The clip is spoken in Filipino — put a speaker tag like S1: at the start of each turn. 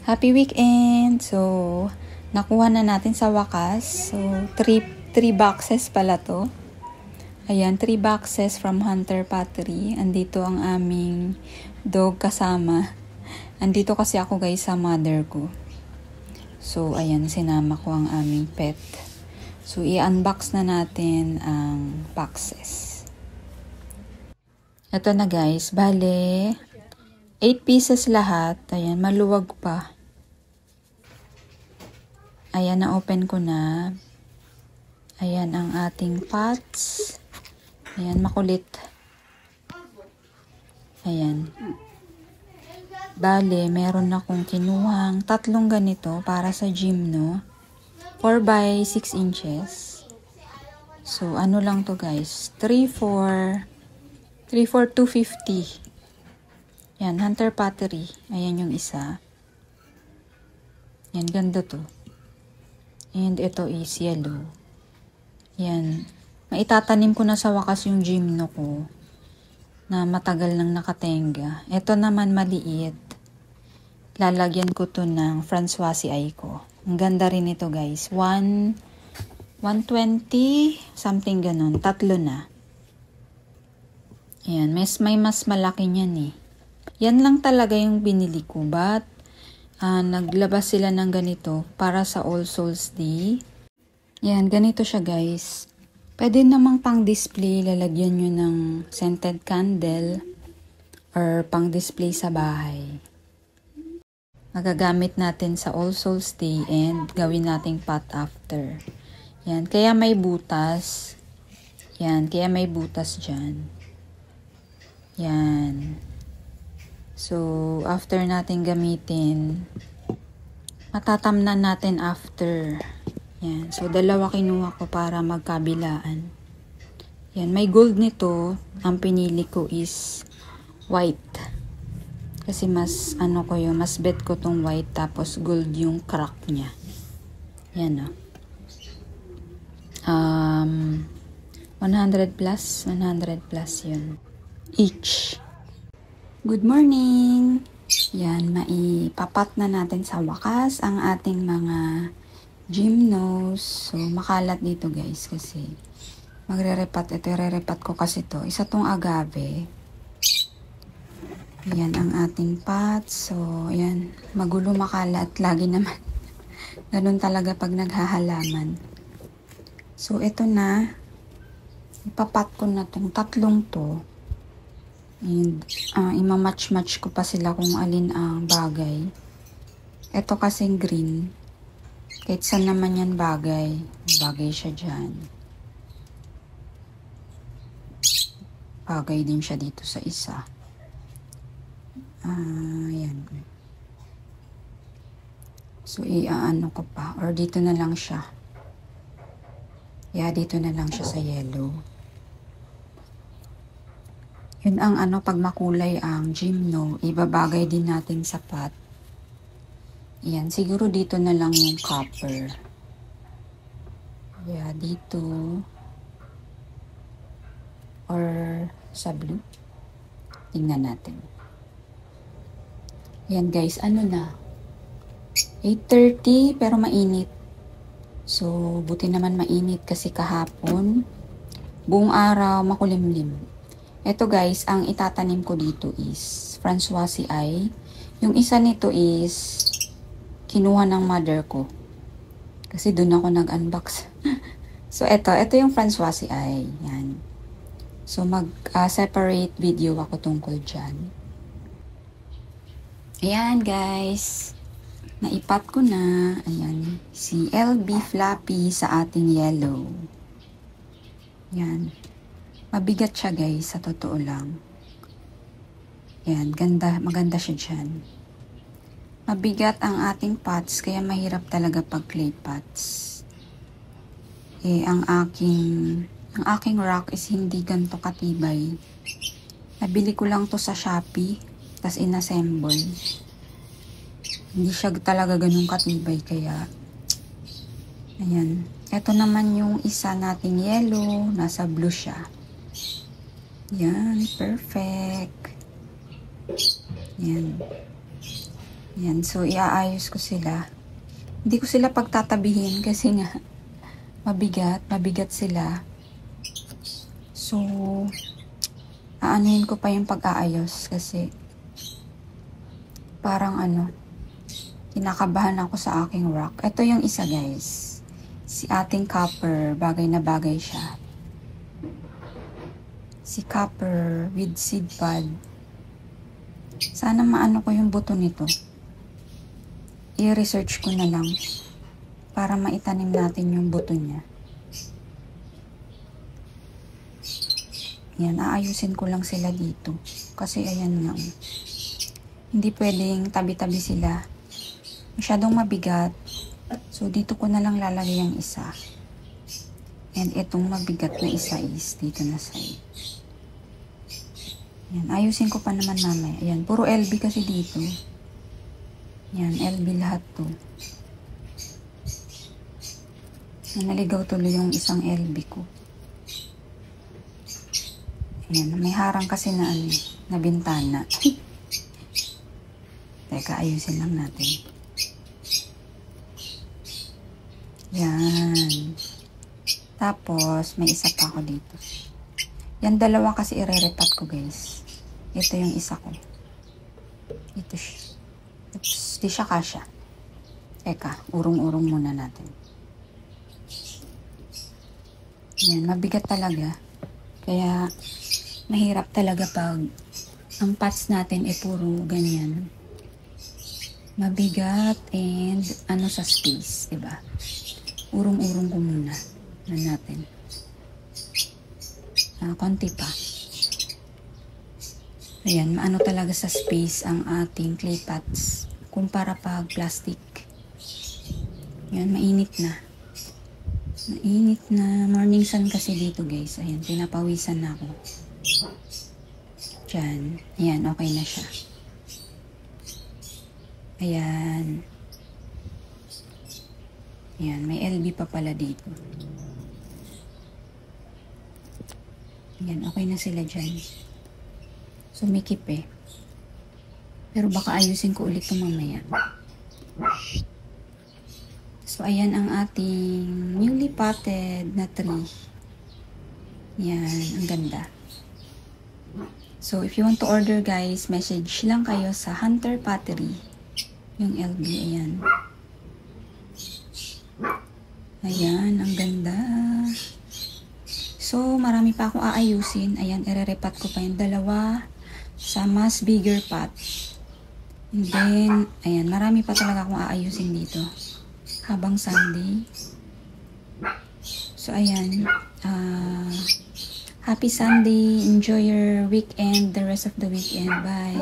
S1: Happy weekend! So, nakuha na natin sa wakas. So, 3 boxes pala to. Ayan, 3 boxes from Hunter Pottery. Andito ang aming dog kasama. Andito kasi ako guys sa mother ko. So, ayan, sinama ko ang aming pet. So, i-unbox na natin ang boxes. Ito na guys, bale, 8 pieces lahat. Ayan, maluwag pa. Ayan, na-open ko na. Ayan ang ating pots. Ayan, makulit. Ayan. Bale, meron akong kinuhang 3 ganito para sa gym, no? 4 by 6 inches. So, ano lang to guys? 250. Yan, Hunter Pottery. Ayan yung isa. Yan, ganda to. And ito is yellow. Yan. Maitatanim ko na sa wakas yung gymno ko na matagal nang nakatenga. Ito naman maliit. Lalagyan ko to ng Francoise ko. Ang ganda rin ito guys. 120 something ganun. 3 na. Ayan. May mas malaki niyan eh. Yan lang talaga yung binili ko. But naglabas sila ng ganito para sa All Souls Day. Yan. Ganito siya guys. Pwede namang pang display. Lalagyan nyo ng scented candle or pang display sa bahay. Magagamit natin sa All Souls Day and gawin nating pot after. Yan. Kaya may butas. Yan. Kaya may butas dyan. Yan. So, after natin gamitin, matatamnan natin after. Yan. So, 2 kinuha ko para magkabilaan. Yan. May gold nito. Ang pinili ko is white. Kasi mas, mas bet ko tong white. Tapos, gold yung crack niya. Yan, 100 plus yun. Each. Good morning! Yan, maipapat na natin sa wakas ang ating mga gymnos. So, makalat dito guys kasi magre-repat. Ito, re-repat ko kasi to. Isa tong agave. Yan ang ating pot. So, yan. Magulo, makalat. Lagi naman. Ganun talaga pag naghahalaman. So, ito na. Ipapat ko na tong 3 to. And, ima-match-match ko pa sila kung alin ang bagay. Ito kasing green. Kahit saan naman yan bagay. Bagay siya dyan. Bagay din siya dito sa isa. Yan. So, iaano ko pa. Or dito na lang siya. Yeah, dito na lang siya sa yellow. Yun ang pag makulay ang gymno, ibabagay din natin sa pot. Yan, siguro dito na lang yung copper. Yeah, dito. Or sa blue. Tingnan natin. Yan guys, na? 8:30 pero mainit. So, buti naman mainit kasi kahapon, buong araw makulimlim. Ito guys, ang itatanim ko dito is Francoise. Yung isa nito is kinuha ng mother ko. Kasi doon ako nag-unbox. So, ito yung Francoise. Yan. So, mag-separate video ako tungkol dyan. Ayan guys. Naipat ko na. Ayan. Si LB Flappy sa ating yellow. Yan. Mabigat siya guys, sa totoo lang. Yan, maganda siya dyan. Mabigat ang ating pots, kaya mahirap talaga pag clay pots. Ang aking rock is hindi ganito katibay. Nabili ko lang to sa Shopee, tas inassemble. Hindi siya talaga ganun katibay, kaya ayan. Ito naman yung isa nating yellow, nasa blue siya. Yan, perfect. Yan. Yan, so iaayos ko sila. Hindi ko sila pagtatabihin kasi nga mabigat sila. So, aanuhin ko pa yung pag-aayos kasi parang kinakabahan ako sa aking rock. Ito yung isa guys. Si ating copper, bagay na bagay siya. Si copper with seed pod. Sana maano ko yung buto nito. I-research ko na lang para maitanim natin yung buto niya. Yan, aayusin ko lang sila dito. Kasi ayan nga. Hindi pwedeng tabi-tabi sila. Masyadong mabigat. So, dito ko na lang lalagay ang isa. And itong mabigat na isa is dito na side. Yan, ayusin ko pa naman mamaya. Ayan, puro LB kasi dito. Yan, LB lahat to. Naligaw tuloy yung isang LB ko. Ayan, may harang kasi na na bintana. Teka, ayusin lang natin. Yan. Tapos, may isa pa ako dito. Yan, dalawa kasi ire-repat ko, guys. Ito yung isa ko. Ito siya. Oops, di siya kasya. Teka, urong-urong muna natin. Yan, mabigat talaga. Kaya, mahirap talaga pag ang pots natin ay puro ganyan. Mabigat and sa space, diba? Urong-urong ko muna na natin. Konti pa. Ayan, maano talaga sa space ang ating clay pots kumpara pag plastic. Ayan, mainit na. Mainit na. Morning sun kasi dito guys. Ayan, pinapawisan na ako. Diyan. Ayan, okay na siya. Ayan. Ayan, may LB pa pala dito. Ayan, okay na sila dyan. Sumikip eh. Pero baka ayusin ko ulit ito mamaya. So, ayan ang ating newly potted na tree. Yan, ang ganda. So, if you want to order guys, message lang kayo sa Hunter Pottery. Yung LB, ayan. Ayan, ang ganda. So, marami pa akong aayusin. Ayan, ire-repat ko pa yung dalawa sa mas bigger pot. And then, ayan, marami pa talaga akong aayusin dito. Habang Sunday. So, ayan. Happy Sunday. Enjoy your weekend, the rest of the weekend. Bye.